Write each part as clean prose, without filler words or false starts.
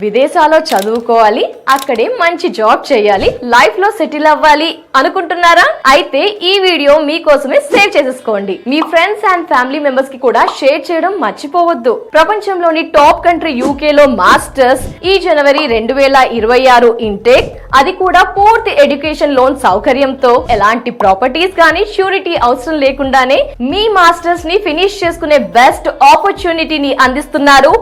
విదేశాల్లో చదువుకోవాలి, అక్కడే మంచి జాబ్ చేయాలి, లైఫ్ లో సెటిల్ అవ్వాలి అనుకుంటున్నారా? అయితే ఈ వీడియో మీకోసమే సేవ్ చేసేసుకోండి. మీ ఫ్రెండ్స్ అండ్ ఫ్యామిలీ మెంబర్స్ కి కూడా షేర్ చేయడం మర్చిపోవద్దు. ప్రపంచంలోని టాప్ కంట్రీ యూకే లో మాస్టర్స్ ఈ జనవరి 2026 ఇంటేక్, అది కూడా పూర్తి ఎడ్యుకేషన్ లోన్ సౌకర్యంతో ఎలాంటి ప్రాపర్టీస్ కానీ ష్యూరిటీ అవసరం లేకుండానే మీ మాస్టర్స్ ని ఫినిష్ చేసుకునే బెస్ట్ ఆపర్చునిటీని అందిస్తున్నారు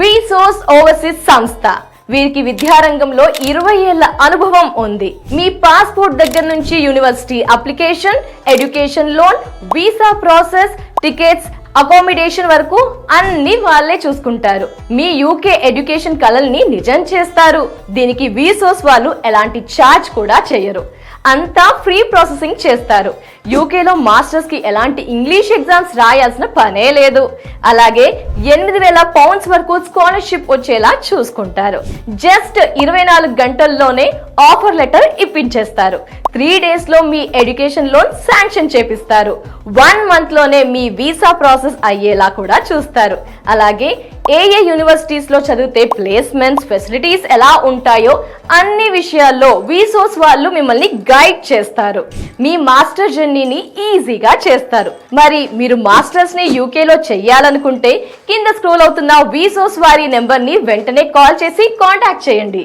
విసోర్స్ ఓవర్సీస్ సంస్థ. వీరికి విద్యారంగంలో 20 ఏళ్ల అనుభవం ఉంది. మీ పాస్పోర్ట్ దగ్గర నుంచి university application, education loan, visa process, tickets, accommodation వరకు అన్ని వాళ్ళే చూసుకుంటారు. మీ యూకే ఎడ్యుకేషన్ కలల్ని నిజం చేస్తారు. దీనికి విసోర్స్ వాళ్ళు ఎలాంటి ఛార్జ్ కూడా చేయరు. అంతా ఫ్రీ ప్రాసెసింగ్ చేస్తారు. యూకేలో మాస్టర్స్ కి ఎలాంటి ఇంగ్లీష్ ఎగ్జామ్స్ రాయాల్సిన పనే లేదు. అలాగే 8,000 పౌండ్స్ వరకు స్కాలర్షిప్ వచ్చేలా చూసుకుంటారు. జస్ట్ 24 గంటల్లోనే ఆఫర్ లెటర్ ఇప్పించేస్తారు. 3 days లో మీ ఎడ్యుకేషన్ లోన్ శాంక్షన్ చేపిస్తారు. 1 month లోనే మీ వీసా ప్రాసెస్ అయ్యేలా కూడా చూస్తారు. అలాగే ఏ యూనివర్సిటీస్ లో చదివితే ప్లేస్మెంట్స్, ఫెసిలిటీస్ ఎలా ఉంటాయో అన్ని విషయాల్లో విసోర్స్ వాళ్ళు మిమ్మల్ని గైడ్ చేస్తారు. మీ మాస్టర్ జర్నీని ఈజీగా చేస్తారు. మరి మీరు మాస్టర్స్ ని యూకేలో చెయ్యాలనుకుంటే కింద స్క్రోల్ అవుతున్న విసోర్స్ వారి నెంబర్ ని వెంటనే కాల్ చేసి కాంటాక్ట్ చేయండి.